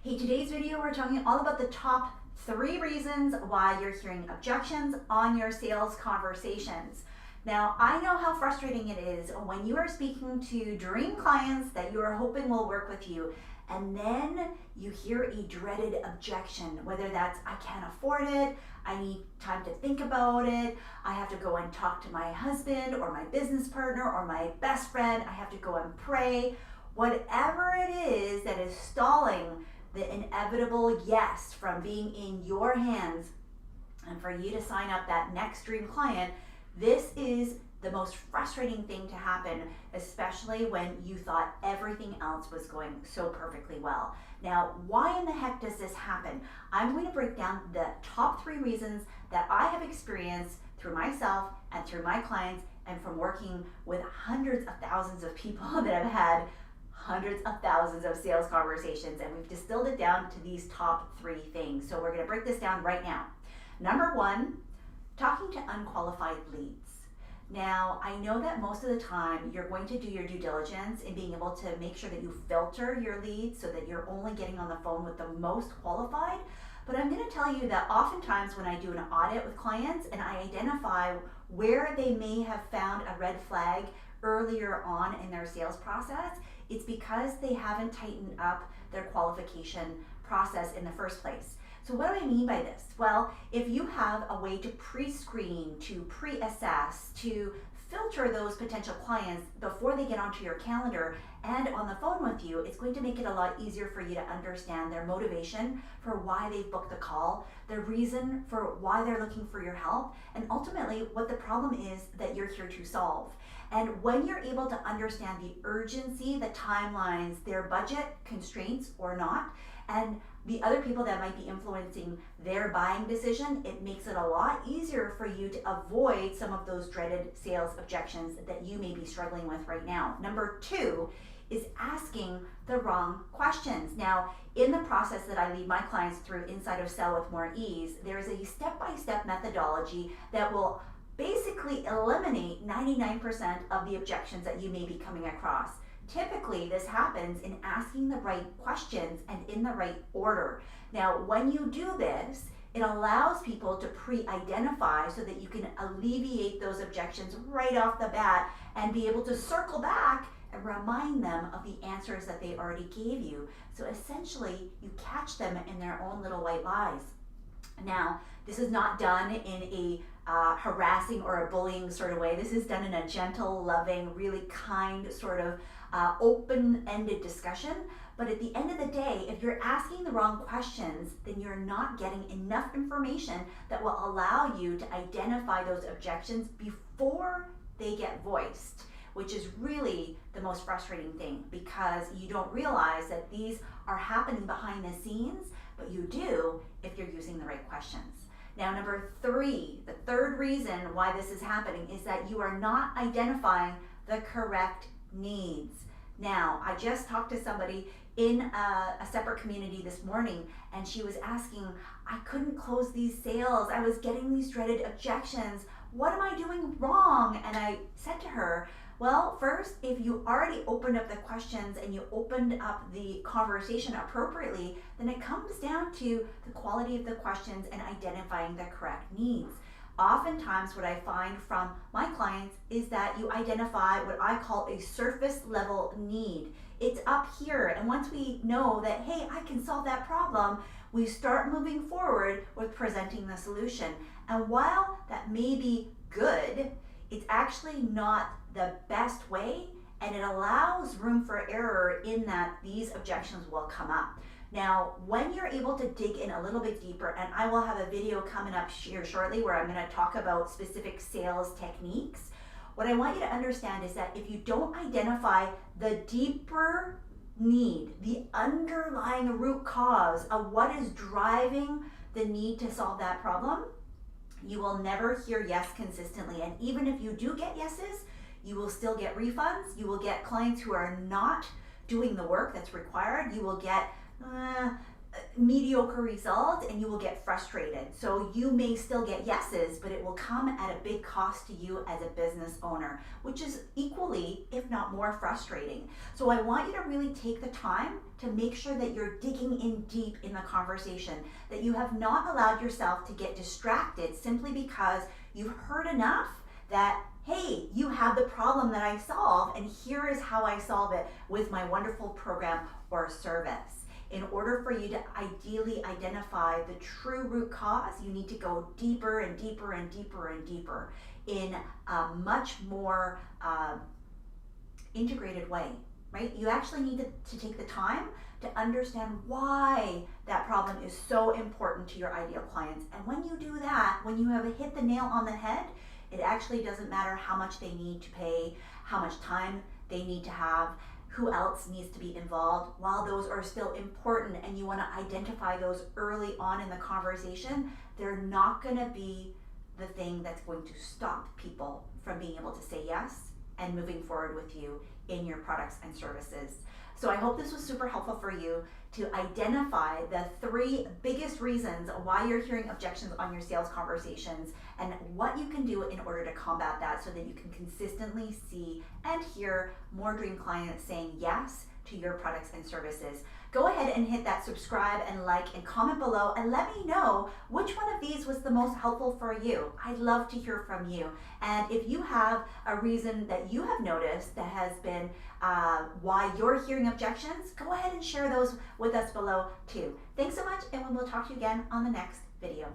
Hey, today's video we're talking all about the top 3 reasons why you're hearing objections on your sales conversations. Now, I know how frustrating it is when you are speaking to dream clients that you are hoping will work with you, and then you hear a dreaded objection, whether that's I can't afford it, I need time to think about it, I have to go and talk to my husband or my business partner or my best friend, I have to go and pray. Whatever it is that is stalling the inevitable yes from being in your hands and for you to sign up that next dream client, this is the most frustrating thing to happen, especially when you thought everything else was going so perfectly well. Now, why in the heck does this happen? I'm going to break down the top 3 reasons that I have experienced through myself and through my clients and from working with hundreds of thousands of people that have had hundreds of thousands of sales conversations, and we've distilled it down to these top 3 things. So we're going to break this down right now. Number 1, talking to unqualified leads. Now, I know that most of the time you're going to do your due diligence in being able to make sure that you filter your leads so that you're only getting on the phone with the most qualified. But I'm going to tell you that oftentimes when I do an audit with clients and I identify where they may have found a red flag earlier on in their sales process, it's because they haven't tightened up their qualification process in the first place. So what do I mean by this? Well, if you have a way to pre-screen, to pre-assess, to filter those potential clients before they get onto your calendar and on the phone with you, it's going to make it a lot easier for you to understand their motivation for why they've booked the call, their reason for why they're looking for your help, and ultimately what the problem is that you're here to solve. And when you're able to understand the urgency, the timelines, their budget constraints or not, and the other people that might be influencing their buying decision, it makes it a lot easier for you to avoid some of those dreaded sales objections that you may be struggling with right now. Number 2 is asking the wrong questions. Now, in the process that I lead my clients through inside of Sell with More Ease, there is a step-by-step methodology that will basically eliminate 99% of the objections that you may be coming across. Typically, this happens in asking the right questions and in the right order. Now, when you do this, it allows people to pre-identify so that you can alleviate those objections right off the bat and be able to circle back and remind them of the answers that they already gave you. So essentially, you catch them in their own little white lies. Now, this is not done in a harassing or a bullying sort of way. This is done in a gentle, loving, really kind sort of open-ended discussion. But at the end of the day, if you're asking the wrong questions, then you're not getting enough information that will allow you to identify those objections before they get voiced, which is really the most frustrating thing because you don't realize that these are happening behind the scenes, but you do if you're using the right questions. Now, number 3, the third reason why this is happening is that you are not identifying the correct needs. Now, I just talked to somebody in a separate community this morning, and she was asking, I couldn't close these sales. I was getting these dreaded objections. What am I doing wrong? And I said to her, well, first, if you already opened up the questions and you opened up the conversation appropriately, then it comes down to the quality of the questions and identifying the correct needs. Oftentimes, what I find from my clients is that you identify what I call a surface level need. It's up here, and once we know that, hey, I can solve that problem, we start moving forward with presenting the solution. And while that may be good, it's actually not the best way, and it allows room for error in that these objections will come up. Now, when you're able to dig in a little bit deeper, and I will have a video coming up here shortly where I'm going to talk about specific sales techniques, what I want you to understand is that if you don't identify the deeper need, the underlying root cause of what is driving the need to solve that problem, you will never hear yes consistently. And even if you do get yeses, you will still get refunds. You will get clients who are not doing the work that's required. You will get mediocre result and you will get frustrated. So you may still get yeses, but it will come at a big cost to you as a business owner, which is equally, if not more, frustrating. So I want you to really take the time to make sure that you're digging in deep in the conversation, that you have not allowed yourself to get distracted simply because you've heard enough that, hey, you have the problem that I solve, and here is how I solve it with my wonderful program or service. In order for you to ideally identify the true root cause, you need to go deeper and deeper and deeper and deeper in a much more integrated way, right? You actually need to take the time to understand why that problem is so important to your ideal clients. And when you do that, when you have hit the nail on the head, it actually doesn't matter how much they need to pay, how much time they need to have, who else needs to be involved. While those are still important and you want to identify those early on in the conversation, they're not going to be the thing that's going to stop people from being able to say yes and moving forward with you in your products and services. So I hope this was super helpful for you to identify the 3 biggest reasons why you're hearing objections on your sales conversations and what you can do in order to combat that so that you can consistently see and hear more dream clients saying yes to your products and services. Go ahead and hit that subscribe and like and comment below and let me know which one of these was the most helpful for you. I'd love to hear from you. And if you have a reason that you have noticed that has been why you're hearing objections, go ahead and share those with us below too. Thanks so much, and we'll talk to you again on the next video.